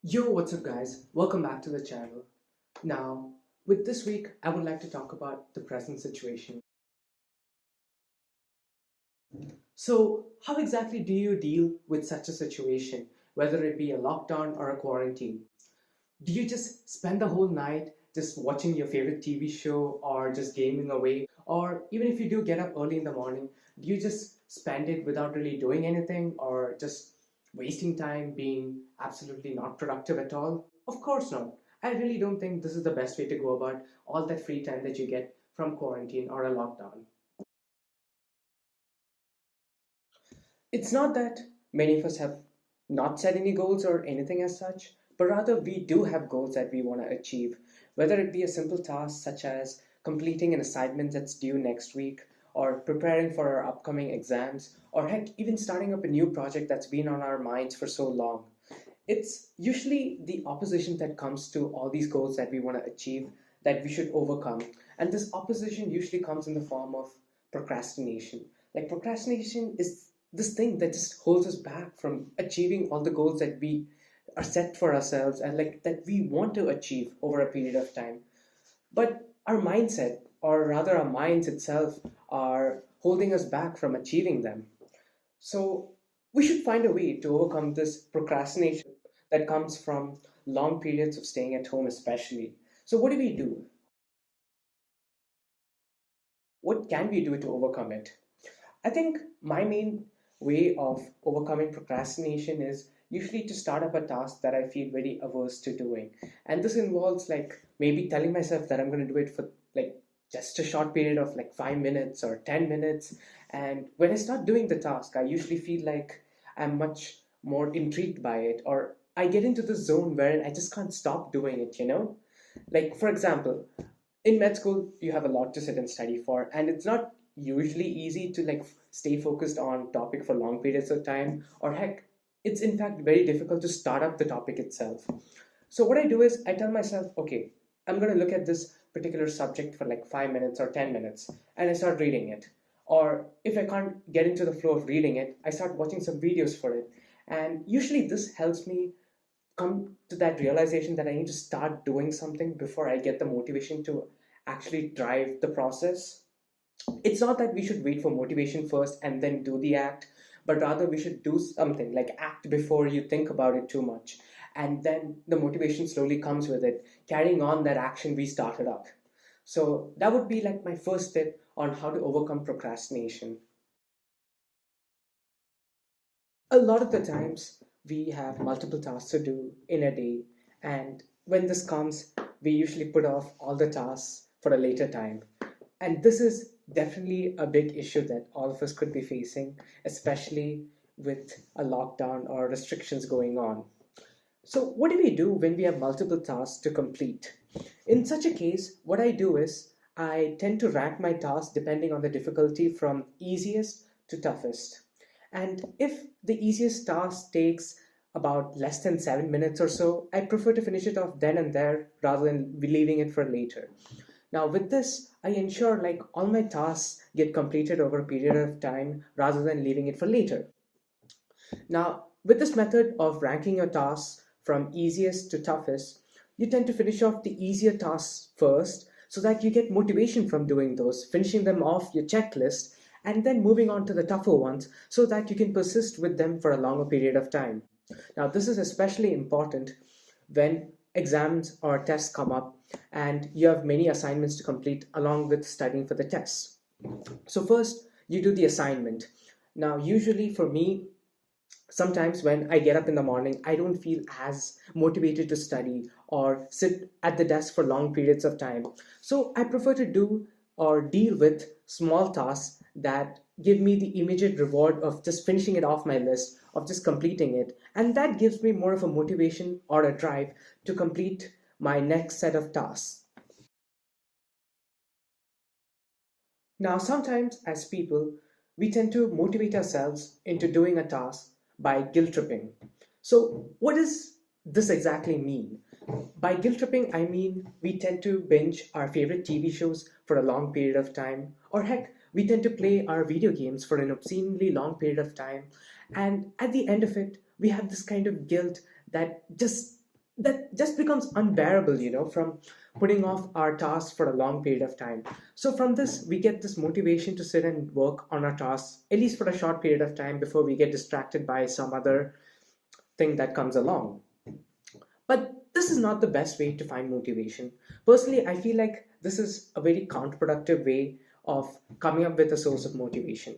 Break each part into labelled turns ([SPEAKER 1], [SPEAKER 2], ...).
[SPEAKER 1] Yo, what's up, guys? Welcome back to the channel. Now, with this week, I would like to talk about the present situation. So, how exactly do you deal with such a situation, whether it be a lockdown or a quarantine? Do you just spend the whole night just watching your favorite TV show or just gaming away? Or even if you do get up early in the morning, do you just spend it without really doing anything or just wasting time being absolutely not productive at all? Of course not. I really don't think this is the best way to go about all that free time that you get from quarantine or a lockdown. It's not that many of us have not set any goals or anything as such, but rather we do have goals that we want to achieve, whether it be a simple task such as completing an assignment that's due next week, or preparing for our upcoming exams, or heck, even starting up a new project that's been on our minds for so long. It's usually the opposition that comes to all these goals that we want to achieve that we should overcome. And this opposition usually comes in the form of procrastination. Like, procrastination is this thing that just holds us back from achieving all the goals that we are set for ourselves and like that we want to achieve over a period of time. But our mindset, or rather our minds itself, are holding us back from achieving them. So we should find a way to overcome this procrastination that comes from long periods of staying at home, especially. So, what do we do? What can we do to overcome it? I think my main way of overcoming procrastination is usually to start up a task that I feel very averse to doing. And this involves like maybe telling myself that I'm going to do it for like just a short period of like 5 minutes or 10 minutes. And when I start doing the task, I usually feel like I'm much more intrigued by it, or I get into the zone where I just can't stop doing it. Like, for example, in med school you have a lot to sit and study for, and it's not usually easy to like stay focused on topic for long periods of time, or heck, it's in fact very difficult to start up the topic itself. So what I do is I tell myself, okay, I'm going to look at this particular subject for like 5 minutes or 10 minutes, and I start reading it. Or if I can't get into the flow of reading it, I start watching some videos for it. And usually this helps me come to that realization that I need to start doing something before I get the motivation to actually drive the process. It's not that we should wait for motivation first and then do the act, but rather we should do something like act before you think about it too much. And then the motivation slowly comes with it, carrying on that action we started up. So that would be like my first tip on how to overcome procrastination. A lot of the times we have multiple tasks to do in a day, and when this comes, we usually put off all the tasks for a later time. And this is definitely a big issue that all of us could be facing, especially with a lockdown or restrictions going on. So, what do we do when we have multiple tasks to complete? In such a case, what I do is I tend to rank my tasks depending on the difficulty from easiest to toughest. And if the easiest task takes about less than 7 minutes or so, I prefer to finish it off then and there rather than leaving it for later. Now, with this, I ensure like all my tasks get completed over a period of time rather than leaving it for later. Now, with this method of ranking your tasks from easiest to toughest, you tend to finish off the easier tasks first so that you get motivation from doing those, finishing them off your checklist, and then moving on to the tougher ones so that you can persist with them for a longer period of time. Now, this is especially important when exams or tests come up and you have many assignments to complete along with studying for the tests. So, first, you do the assignment. Now, usually for me, sometimes when I get up in the morning, I don't feel as motivated to study or sit at the desk for long periods of time. So I prefer to do or deal with small tasks that give me the immediate reward of just finishing it off my list, of just completing it. And that gives me more of a motivation or a drive to complete my next set of tasks. Now, sometimes as people, we tend to motivate ourselves into doing a task by guilt tripping. So, what does this exactly mean? By guilt tripping, I mean we tend to binge our favorite TV shows for a long period of time, or heck, we tend to play our video games for an obscenely long period of time. And at the end of it, we have this kind of guilt that just that just becomes unbearable, from putting off our tasks for a long period of time. So from this, we get this motivation to sit and work on our tasks, at least for a short period of time before we get distracted by some other thing that comes along. But this is not the best way to find motivation. Personally, I feel like this is a very counterproductive way of coming up with a source of motivation.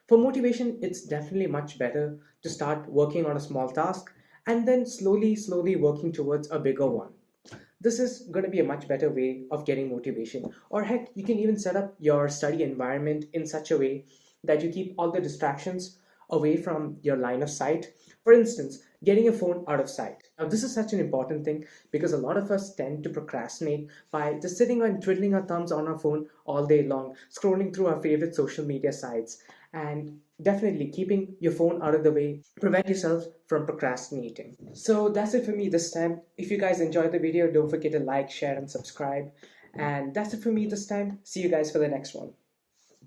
[SPEAKER 1] For motivation, it's definitely much better to start working on a small task and then slowly working towards a bigger one. This is going to be a much better way of getting motivation. Or heck, you can even set up your study environment in such a way that you keep all the distractions away from your line of sight. For instance, getting your phone out of sight. Now, this is such an important thing because a lot of us tend to procrastinate by just sitting and twiddling our thumbs on our phone all day long, scrolling through our favorite social media sites, and definitely keeping your phone out of the way prevent yourself from procrastinating. So that's it for me this time. If you guys enjoyed the video, don't forget to like, share, and subscribe. And that's it for me this time. See you guys for the next one.